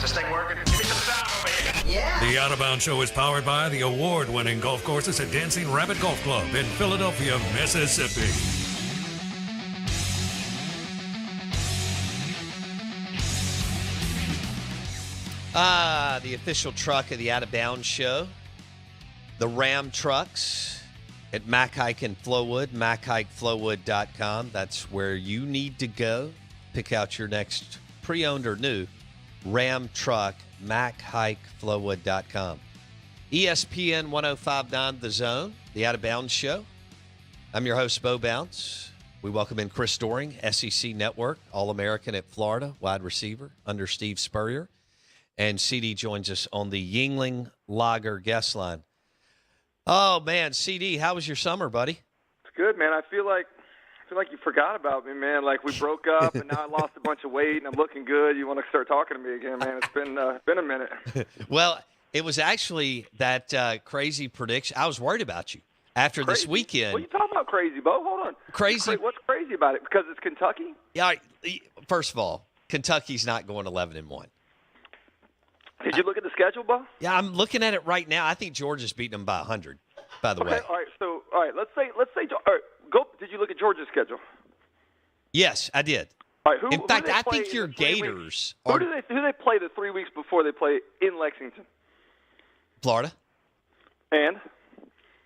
this thing working? Give me some sound over here. Yeah. The Out of Bounds Show is powered by the award-winning golf courses at Dancing Rabbit Golf Club in Philadelphia, Mississippi. The official truck of the Out of Bounds Show, the Ram trucks at Mac Hike in Flowood, MacHikeFlowood.com. That's where you need to go. Pick out your next pre-owned or new Ram truck, MacHikeFlowood.com. ESPN 105.9 The Zone, the Out of Bounds Show. I'm your host, Bo Bounce. We welcome in Chris Doering, SEC Network, All-American at Florida, wide receiver under Steve Spurrier. And CD joins us on the Yuengling Lager guest line. Oh, man, CD, how was your summer, buddy? It's good, man. I feel like you forgot about me, man. Like we broke up, and now I lost a bunch of weight, and I'm looking good. You want to start talking to me again, man? It's been a minute. Well, it was actually that crazy prediction. I was worried about you after this weekend. What are you talking about crazy, Bo? Hold on. Crazy? What's crazy about it? Because it's Kentucky? Yeah. First of all, Kentucky's not going 11-1. Did you look at the schedule, Bo? Yeah, I'm looking at it right now. I think Georgia's beating them by 100, by the way. All right. Let's say, all right, go. Did you look at Georgia's schedule? Yes, I did. All right, in fact, I think your Gators are. Who do they play the 3 weeks before they play in Lexington? Florida. And?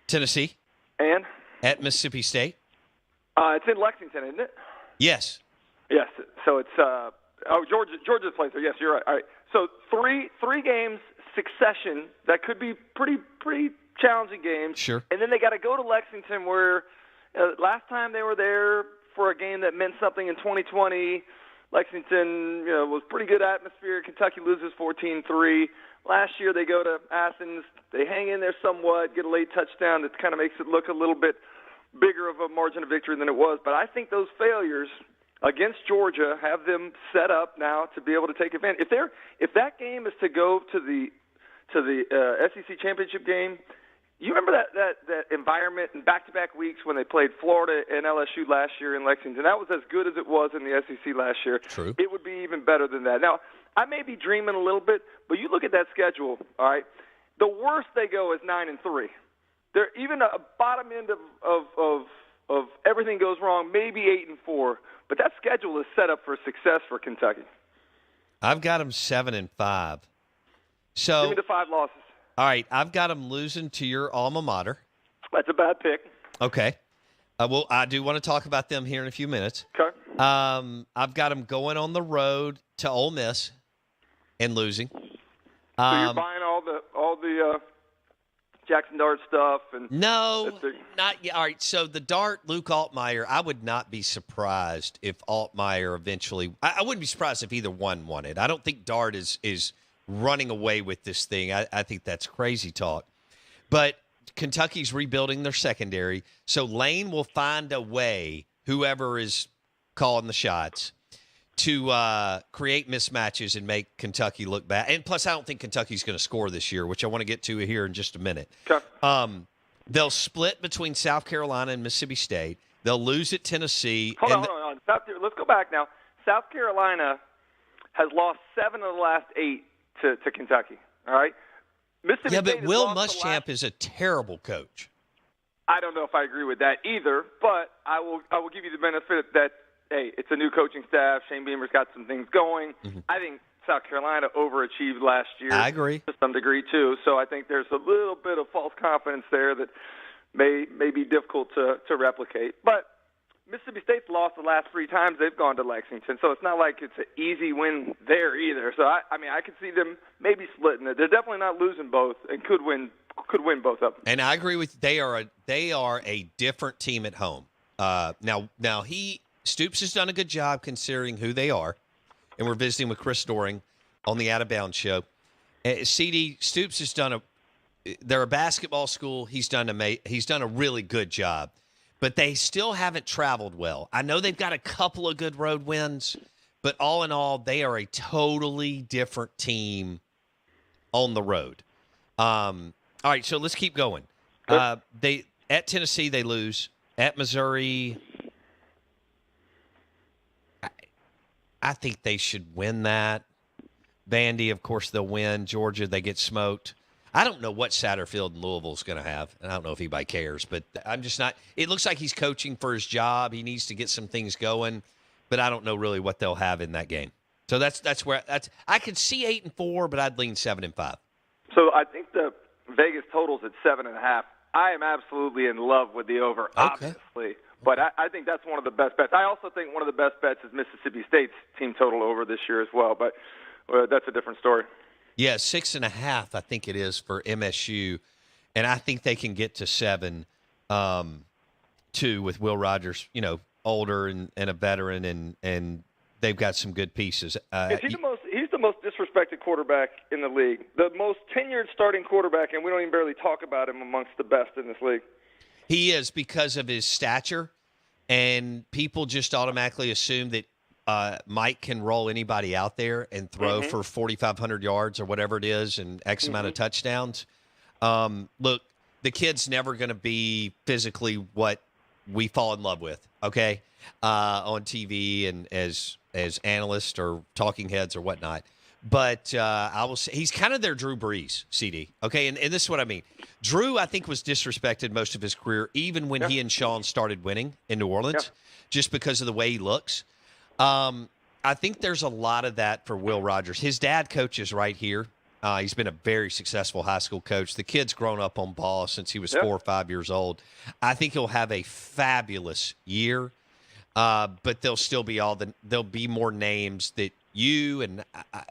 Tennessee. And? At Mississippi State. It's in Lexington, isn't it? Yes. Yes. So it's Georgia plays there. Yes, you're right. All right. So three games succession that could be pretty challenging games. Sure. And then they got to go to Lexington, where last time they were there for a game that meant something in 2020. Lexington, was pretty good atmosphere. Kentucky loses 14-3. Last year they go to Athens. They hang in there somewhat, get a late touchdown that kind of makes it look a little bit bigger of a margin of victory than it was. But I think those failures against Georgia have them set up now to be able to take advantage. If that game is to go to the SEC championship game, you remember that environment in back-to-back weeks when they played Florida and LSU last year in Lexington? That was as good as it was in the SEC last year. True. It would be even better than that. Now, I may be dreaming a little bit, but you look at that schedule, all right? The worst they go is 9-3. They're even a bottom end of everything goes wrong, maybe 8-4. But that schedule is set up for success for Kentucky. I've got them 7-5. So give me the 5 losses. All right, I've got them losing to your alma mater. That's a bad pick. Okay. Well, I do want to talk about them here in a few minutes. Okay. I've got them going on the road to Ole Miss and losing. So you're buying all the Jackson Dart stuff? No, not yet. All right, so the Dart, Luke Altmaier, I would not be surprised if Altmaier eventually – I wouldn't be surprised if either one won it. I don't think Dart is running away with this thing. I think that's crazy talk. But Kentucky's rebuilding their secondary, so Lane will find a way, whoever is calling the shots, to create mismatches and make Kentucky look bad. And plus, I don't think Kentucky's going to score this year, which I want to get to here in just a minute. Okay. They'll split between South Carolina and Mississippi State. They'll lose at Tennessee. Hold on. Let's go back now. South Carolina has lost 7 of the last 8 to Kentucky. All right. Mississippi State but Will Muschamp is a terrible coach. I don't know if I agree with that either, but I will give you the benefit that, hey, it's a new coaching staff. Shane Beamer's got some things going. Mm-hmm. I think South Carolina overachieved last year. I agree. To some degree, too. So I think there's a little bit of false confidence there that may be difficult to replicate. But Mississippi State's lost the last 3 times they've gone to Lexington, so it's not like it's an easy win there either. So, I could see them maybe splitting it. They're definitely not losing both and could win both of them. And I agree with they are a different team at home. Now Stoops has done a good job considering who they are, and we're visiting with Chris Doering on the Out of Bounds Show. CD Stoops has done they're a basketball school. He's done a really good job, but they still haven't traveled well. I know they've got a couple of good road wins, but all in all, they are a totally different team on the road. All right, so let's keep going. They at Tennessee they lose. At Missouri, I think they should win that. Vandy, of course, they'll win. Georgia, they get smoked. I don't know what Satterfield and Louisville's going to have, and I don't know if anybody cares, but I'm just not – it looks like he's coaching for his job. He needs to get some things going, but I don't know really what they'll have in that game. So that's where – I could see 8-4, but I'd lean 7-5. So I think the Vegas total's at 7.5. I am absolutely in love with the over, obviously. But I think that's one of the best bets. I also think one of the best bets is Mississippi State's team total over this year as well, but that's a different story. Yeah, 6.5, I think it is for MSU, and I think they can get to 7, too, with Will Rogers, older and a veteran, and they've got some good pieces. He's the most disrespected quarterback in the league, the most tenured starting quarterback, and we don't even barely talk about him amongst the best in this league. He is because of his stature, and people just automatically assume that Mike can roll anybody out there and throw for 4,500 yards or whatever it is and X amount of touchdowns. Look, the kid's never going to be physically what we fall in love with, okay, on TV and as analysts or talking heads or whatnot. But I will say he's kind of their Drew Brees, CD, okay? And this is what I mean. Drew, I think, was disrespected most of his career, even when he and Sean started winning in New Orleans, just because of the way he looks. I think there's a lot of that for Will Rogers. His dad coaches right here. He's been a very successful high school coach. The kid's grown up on ball since he was 4 or 5 years old. I think he'll have a fabulous year, but there'll still be there'll be more names that you and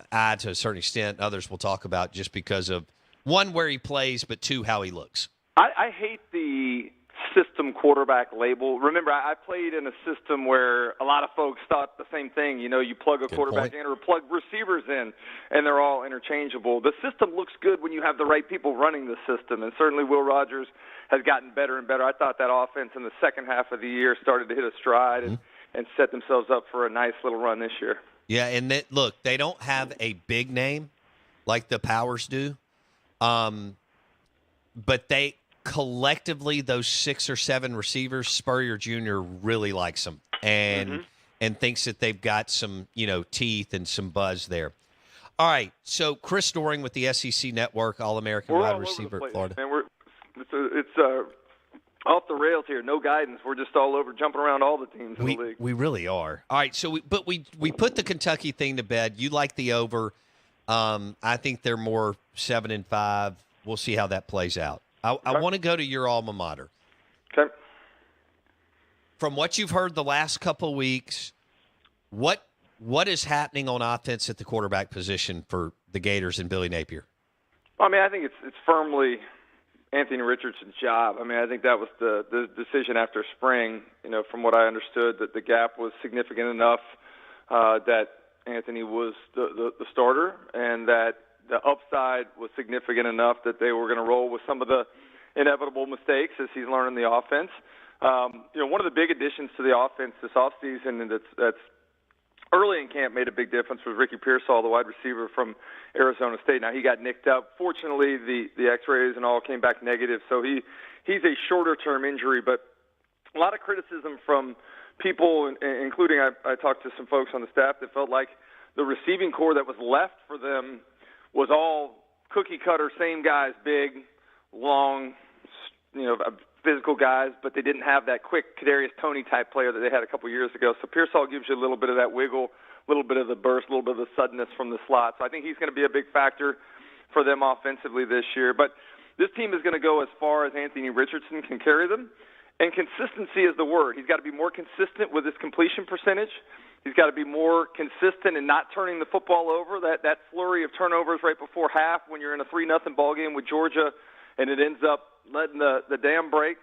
I, to a certain extent, others will talk about just because of, one, where he plays, but two, how he looks. I hate the system quarterback label. Remember, I played in a system where a lot of folks thought the same thing. You plug a quarterback in or plug receivers in, and they're all interchangeable. The system looks good when you have the right people running the system, and certainly Will Rogers has gotten better and better. I thought that offense in the second half of the year started to hit a stride and set themselves up for a nice little run this year. Yeah, and look, they don't have a big name like the Powers do, but they collectively, those 6 or 7 receivers, Spurrier Jr. really likes them and thinks that they've got some, teeth and some buzz there. All right, so Chris Doering with the SEC Network, All-American wide receiver at Florida. Man, it's off the rails here. No guidance. We're just all over, jumping around all the teams in the league. We really are. All right, so we put the Kentucky thing to bed. You like the over. I think they're more 7-5. We'll see how that plays out. I want to go to your alma mater. Okay. From what you've heard the last couple of weeks, what is happening on offense at the quarterback position for the Gators and Billy Napier? I mean, I think it's firmly Anthony Richardson's job. I mean, I think that was the decision after spring. From what I understood, that the gap was significant enough that Anthony was the starter, and that the upside was significant enough that they were going to roll with some of the inevitable mistakes as he's learning the offense. One of the big additions to the offense this offseason, and that's early in camp made a big difference, was Ricky Pearsall, the wide receiver from Arizona State. Now, he got nicked up. Fortunately, the x-rays and all came back negative, so he's a shorter-term injury. But a lot of criticism from people, including I talked to some folks on the staff that felt like the receiving core that was left for them was all cookie-cutter, same guys, big, long, physical guys, but they didn't have that quick Kadarius Toney type player that they had a couple years ago. So Pearsall gives you a little bit of that wiggle, a little bit of the burst, a little bit of the suddenness from the slot. So I think he's going to be a big factor for them offensively this year. But this team is going to go as far as Anthony Richardson can carry them, and consistency is the word. He's got to be more consistent with his completion percentage. He's got to be more consistent in not turning the football over. That flurry of turnovers right before half when you're in a 3-0 ball game with Georgia and it ends up letting the dam break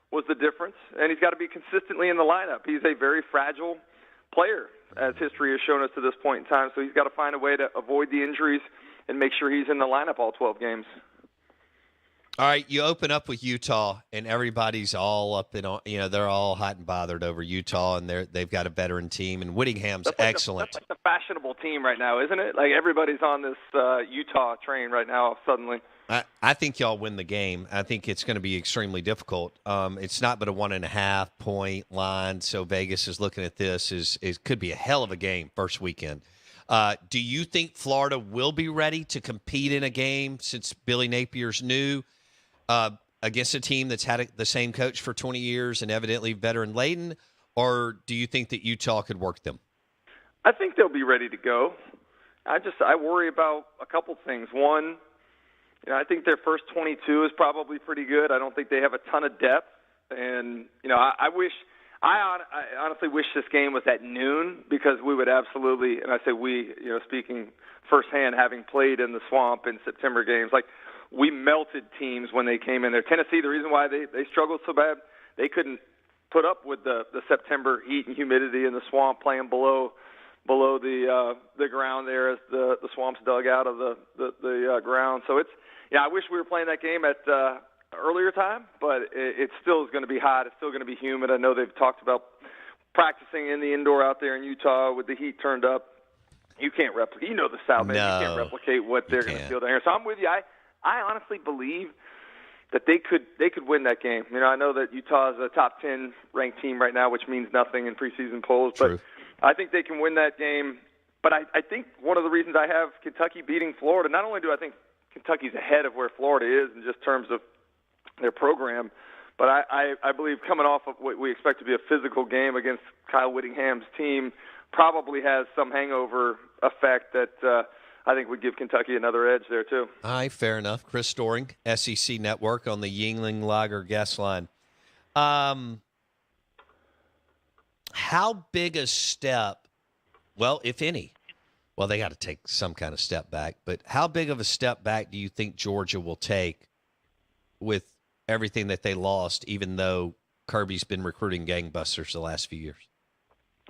was the difference. And he's got to be consistently in the lineup. He's a very fragile player, as history has shown us to this point in time. So he's got to find a way to avoid the injuries and make sure he's in the lineup all 12 games. All right, you open up with Utah, and everybody's all up in, they're all hot and bothered over Utah, and they've got a veteran team, and Whittingham's excellent. That's like the fashionable team right now, isn't it? Like everybody's on this Utah train right now suddenly. I think y'all win the game. I think it's going to be extremely difficult. It's not but a 1.5 point line, so Vegas is looking at this as it could be a hell of a game first weekend. Do you think Florida will be ready to compete in a game since Billy Napier's new against a team that's had the same coach for 20 years and evidently veteran-laden, or do you think that Utah could work them? I think they'll be ready to go. I worry about a couple things. One, I think their first 22 is probably pretty good. I don't think they have a ton of depth, and I honestly wish this game was at noon because we would absolutely, and I say we, speaking firsthand, having played in the Swamp in September games, like we melted teams when they came in there. Tennessee, the reason why they struggled so bad, they couldn't put up with the September heat and humidity in the Swamp, playing below the ground there as the Swamp's dug out of the ground. So I wish we were playing that game at earlier time, but it still is going to be hot. It's still going to be humid. I know they've talked about practicing in the indoor out there in Utah with the heat turned up. You can't replicate. You know the South, man. No, you can't replicate what they're going to feel down here. So I'm with you. I honestly believe that they could win that game. I know that Utah is a top 10 ranked team right now, which means nothing in preseason polls, True. but I think they can win that game. But I think one of the reasons I have Kentucky beating Florida, not only do I think Kentucky's ahead of where Florida is in just terms of their program, but I believe coming off of what we expect to be a physical game against Kyle Whittingham's team probably has some hangover effect that I think would give Kentucky another edge there too. All right, fair enough. Chris Doering, SEC Network on the Yuengling Lager guest line. How big a step, well, if any, well, they got to take some kind of step back, but how big of a step back do you think Georgia will take with everything that they lost, even though Kirby's been recruiting gangbusters the last few years?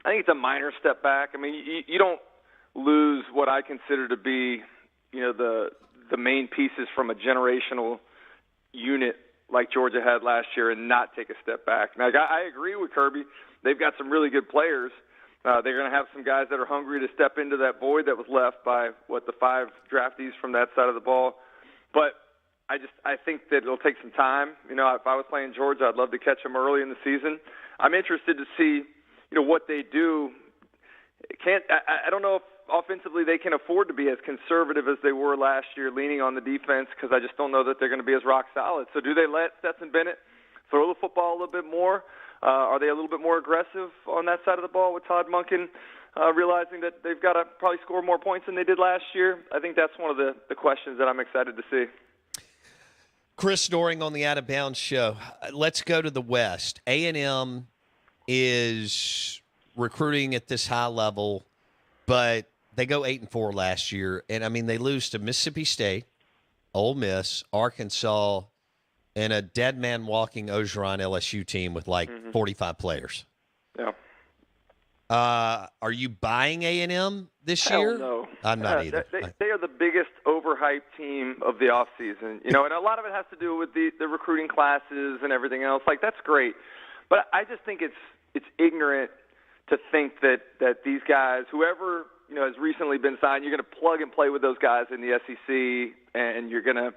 I think it's a minor step back. I mean, you don't lose what I consider to be, the main pieces from a generational unit like Georgia had last year and not take a step back. Now, I agree with Kirby. They've got some really good players. They're going to have some guys that are hungry to step into that void that was left by, the 5 draftees from that side of the ball. But I think that it'll take some time. If I was playing Georgia, I'd love to catch them early in the season. I'm interested to see, what they do. I don't know if offensively they can afford to be as conservative as they were last year, leaning on the defense, because I just don't know that they're going to be as rock solid. So do they let Stetson Bennett throw the football a little bit more? Are they a little bit more aggressive on that side of the ball with Todd Monken, realizing that they've got to probably score more points than they did last year? I think that's one of the questions that I'm excited to see. Chris Doering on the Out of Bounds show. Let's go to the West. A&M is recruiting at this high level, but they go 8-4 last year. And, I mean, they lose to Mississippi State, Ole Miss, Arkansas, and a dead man walking Ogeron LSU team with 45 players. Yeah. Are you buying A&M this year? Hell no. I'm not either. They are the biggest overhyped team of the offseason. And a lot of it has to do with the recruiting classes and everything else. That's great. But I just think it's ignorant to think that these guys, whoever has recently been signed, you're going to plug and play with those guys in the SEC, and you're going to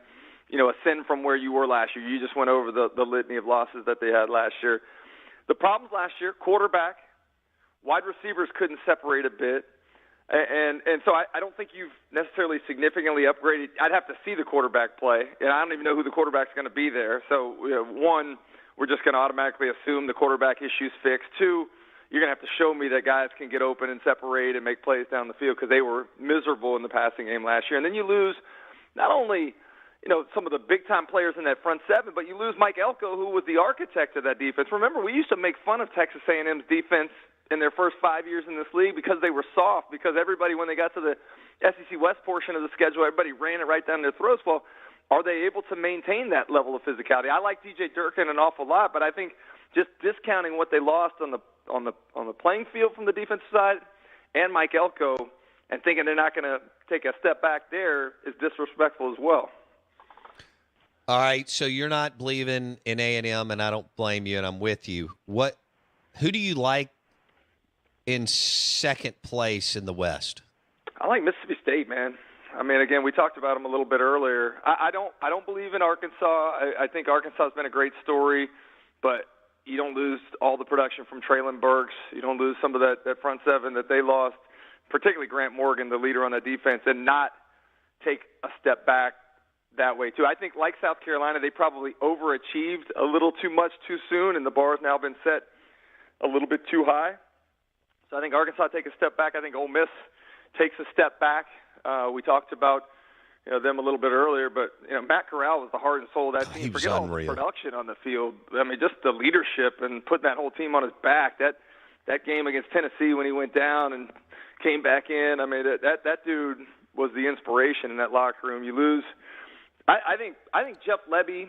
ascend from where you were last year. You just went over the litany of losses that they had last year. The problems last year: quarterback, wide receivers couldn't separate a bit, and so I don't think you've necessarily significantly upgraded. I'd have to see the quarterback play, and I don't even know who the quarterback's going to be there. So one, we're just going to automatically assume the quarterback issue's fixed. Two, you're going to have to show me that guys can get open and separate and make plays down the field, because they were miserable in the passing game last year. And then you lose not only some of the big-time players in that front seven, but you lose Mike Elko, who was the architect of that defense. Remember, we used to make fun of Texas A&M's defense in their first 5 years in this league because they were soft, because everybody, when they got to the SEC West portion of the schedule, everybody ran it right down their throats. Well, are they able to maintain that level of physicality? I like DJ Durkin an awful lot, but I think just discounting what they lost on the playing field from the defensive side and Mike Elko and thinking they're not going to take a step back there is disrespectful as well. All right, so you're not believing in A&M, and I don't blame you, and I'm with you. Who do you like in second place in the West? I like Mississippi State, man. I mean, again, we talked about them a little bit earlier. I don't believe in Arkansas. I think Arkansas has been a great story, but you don't lose all the production from Traylon Burks. You don't lose some of that front seven that they lost particularly Grant Morgan, the leader on that defense, and not take a step back that way too. I think, like South Carolina, they probably overachieved a little too much too soon, and the bar has now been set a little bit too high. So I think Arkansas take a step back. I think Ole Miss takes a step back. We talked about them a little bit earlier, but Matt Corral was the heart and soul of that team. Forget all the production on the field. I mean, just the leadership and putting that whole team on his back. That game against Tennessee when he went down and came back in. I mean, that dude was the inspiration in that locker room. You lose. I think Jeff Lebby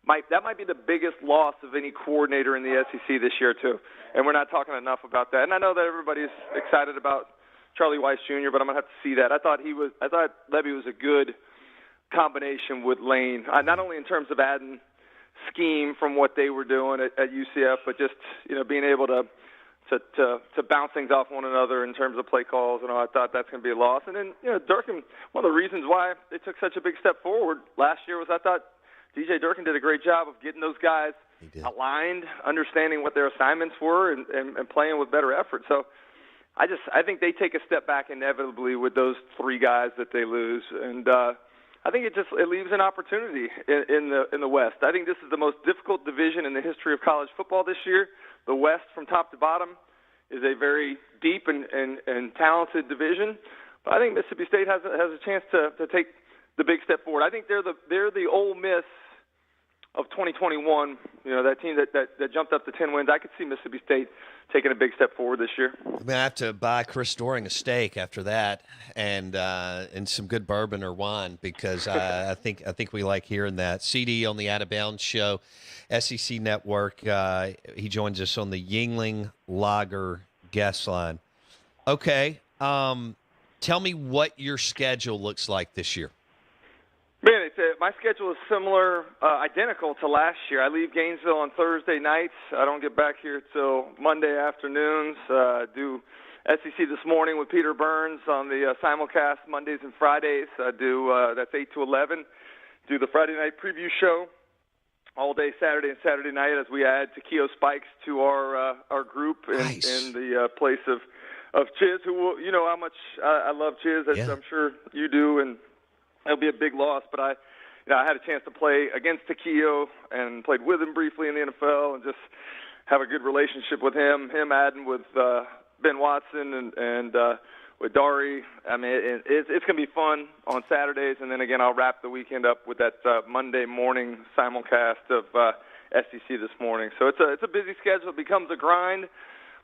might be the biggest loss of any coordinator in the SEC this year too, and we're not talking enough about that. And I know that everybody's excited about Charlie Weiss Jr., but I'm gonna have to see that. I thought Lebby was a good combination with Lane, not only in terms of adding scheme from what they were doing at UCF, but just being able to bounce things off one another in terms of play calls. And I thought that's going to be a loss. And then Durkin, one of the reasons why they took such a big step forward last year was I thought DJ Durkin did a great job of getting those guys aligned, understanding what their assignments were, and playing with better effort. So I think they take a step back inevitably with those three guys that they lose, and I think it leaves an opportunity in the West. I think this is the most difficult division in the history of college football this year. The West, from top to bottom, is a very deep and talented division. But I think Mississippi State has a chance to take the big step forward. I think they're the Ole Miss of 2021, that team that jumped up to 10 wins. I could see Mississippi State taking a big step forward this year. I'm gonna have to buy Chris Doering a steak after that, and some good bourbon or wine, because I think we like hearing that. CD on the Out of Bounds show, SEC Network. He joins us on the Yuengling Lager guest line. Okay, tell me what your schedule looks like this year. Man, my schedule is similar, identical to last year. I leave Gainesville on Thursday nights. I don't get back here till Monday afternoons. Do SEC This Morning with Peter Burns on the simulcast Mondays and Fridays. I do that's 8 to 11. Do the Friday night preview show all day Saturday and Saturday night as we add Takeo Spikes to our group in the place of Chiz, who you know how much I love Chiz, as I'm sure you do, and it'll be a big loss, but I had a chance to play against Takeo and played with him briefly in the NFL and just have a good relationship with him adding with Ben Watson and with Dari. I mean, it's going to be fun on Saturdays, and then again I'll wrap the weekend up with that Monday morning simulcast of SEC This Morning. So it's a busy schedule. It becomes a grind.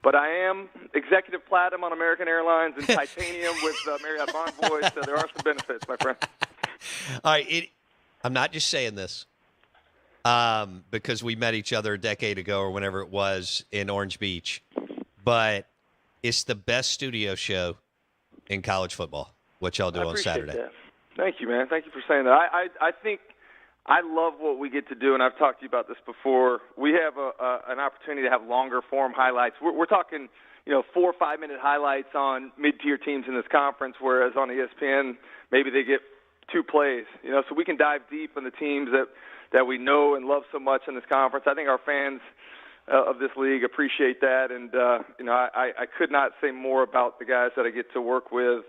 But I am executive platinum on American Airlines and titanium with Marriott Bonvoy, so there are some benefits, my friend. All right, I'm not just saying this because we met each other a decade ago or whenever it was in Orange Beach, but it's the best studio show in college football, what y'all do on Saturday. That. Thank you, man. Thank you for saying that. I think I love what we get to do, and I've talked to you about this before. We have an opportunity to have longer form highlights. We're talking, 4 or 5 minute highlights on mid-tier teams in this conference, whereas on ESPN maybe they get 2 plays. So we can dive deep in the teams that we know and love so much in this conference. I think our fans of this league appreciate that, and I could not say more about the guys that I get to work with,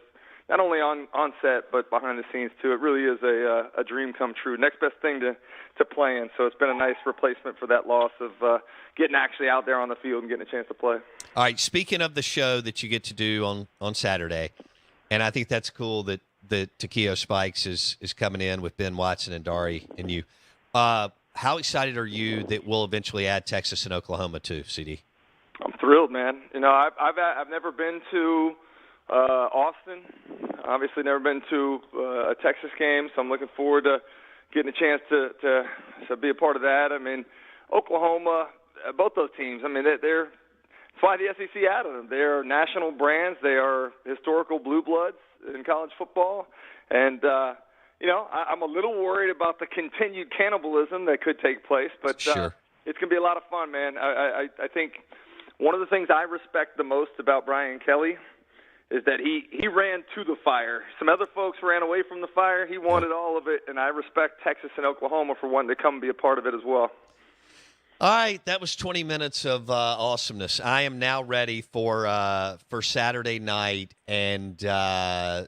not only on set but behind the scenes too. It really is a dream come true. Next best thing to playing. So it's been a nice replacement for that loss of getting actually out there on the field and getting a chance to play. All right. Speaking of the show that you get to do on Saturday, and I think that's cool that Takeo Spikes is coming in with Ben Watson and Dari and you. How excited are you that we'll eventually add Texas and Oklahoma too, CD? I'm thrilled, man. I've never been to Austin. Obviously never been to a Texas game, so I'm looking forward to getting a chance to be a part of that. I mean, Oklahoma, both those teams, I mean, they're that's why the SEC added them. They're national brands. They are historical blue bloods in college football. And, I'm a little worried about the continued cannibalism that could take place, but sure. It's going to be a lot of fun, man. I think one of the things I respect the most about Brian Kelly is that he ran to the fire. Some other folks ran away from the fire. He wanted all of it, and I respect Texas and Oklahoma for wanting to come and be a part of it as well. All right, that was 20 minutes of awesomeness. I am now ready for Saturday night, and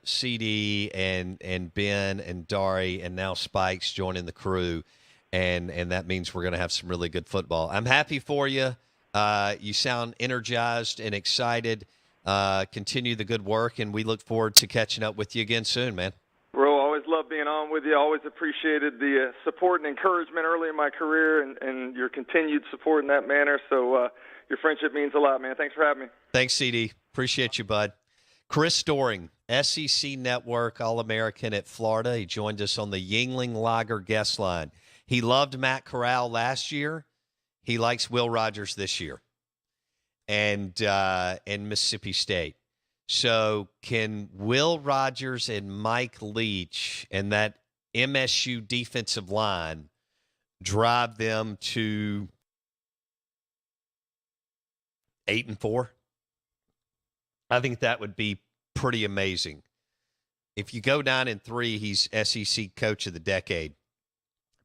CD and Ben and Dari and now Spikes joining the crew, and that means we're going to have some really good football. I'm happy for you. You sound energized and excited. Continue the good work, and we look forward to catching up with you again soon, man. Bro, always love being on with you. Always appreciated the support and encouragement early in my career and your continued support in that manner. So your friendship means a lot, man. Thanks for having me. Thanks, CD. Appreciate you, bud. Chris Doering, SEC Network All-American at Florida. He joined us on the Yuengling Lager guest line. He loved Matt Corral last year. He likes Will Rogers this year and Mississippi State. So can Will Rogers and Mike Leach and that MSU defensive line drive them to 8-4? I think that would be pretty amazing. If you go 9-3, he's SEC Coach of the Decade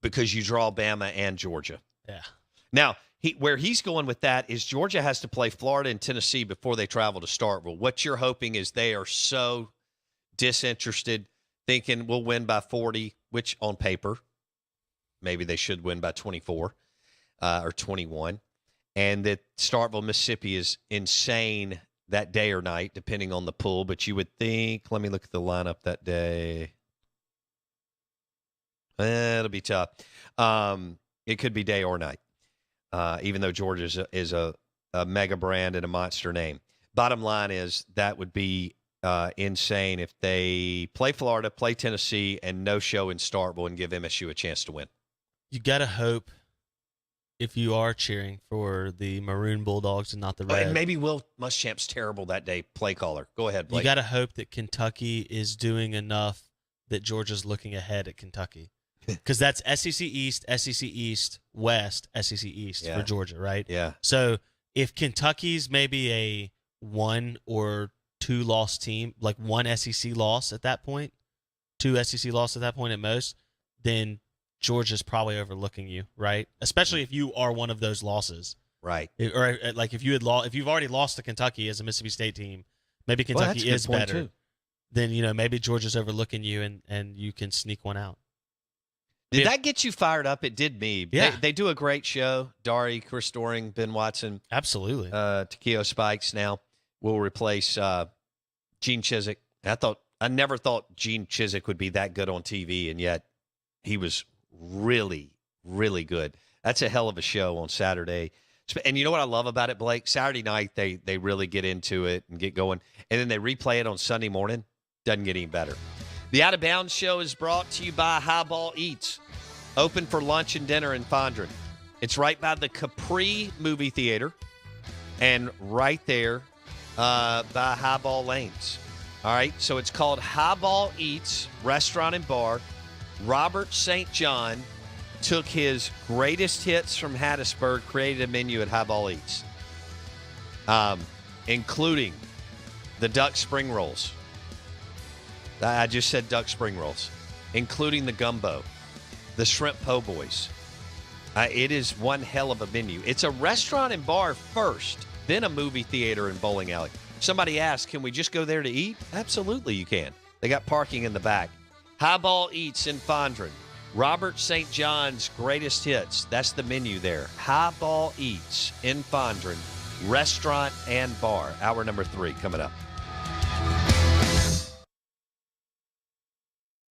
because you draw Bama and Georgia. Yeah. Now, where he's going with that is Georgia has to play Florida and Tennessee before they travel to Starkville. What you're hoping is they are so disinterested, thinking we'll win by 40, which on paper, maybe they should win by 24 or 21, and that Starkville, Mississippi is insane that day or night, depending on the pool. But you would think, let me look at the lineup that day. It'll be tough. It could be day or night. Even though Georgia is a mega brand and a monster name. Bottom line is that would be insane if they play Florida, play Tennessee, and no show in Starkville and give MSU a chance to win. You got to hope, if you are cheering for the Maroon Bulldogs and not the Red. And maybe Will Muschamp's terrible that day, play caller. Go ahead, Blake. You got to hope that Kentucky is doing enough that Georgia's looking ahead at Kentucky. Because that's SEC East, West, SEC East for Georgia, right? Yeah. So if Kentucky's maybe a 1 or 2 loss team, like 1 SEC loss at that point, 2 SEC loss at that point at most, then Georgia's probably overlooking you, right? Especially if you are one of those losses, right? Or like if you've already lost to Kentucky as a Mississippi State team, maybe Kentucky is better. Too. Then maybe Georgia's overlooking you and you can sneak one out. Did that get you fired up? It did me. Yeah. They do a great show. Dari, Chris Doering, Ben Watson. Absolutely. Takeo Spikes now will replace Gene Chizik. I never thought Gene Chizik would be that good on TV, and yet he was really, really good. That's a hell of a show on Saturday. And you know what I love about it, Blake? Saturday night, they really get into it and get going, and then they replay it on Sunday morning. Doesn't get any better. The Out of Bounds Show is brought to you by Highball Eats. Open for lunch and dinner in Fondren. It's right by the Capri movie theater and right there by Highball Lanes. All right, so it's called Highball Eats Restaurant and Bar. Robert St. John took his greatest hits from Hattiesburg, created a menu at Highball Eats, including the duck spring rolls. I just said duck spring rolls, including the gumbo, the shrimp po' boys. It is one hell of a menu. It's a restaurant and bar first, then a movie theater and bowling alley. Somebody asked, can we just go there to eat? Absolutely you can. They got parking in the back. Highball Eats in Fondren. Robert St. John's greatest hits. That's the menu there. Highball Eats in Fondren. Restaurant and bar. Hour number 3 coming up.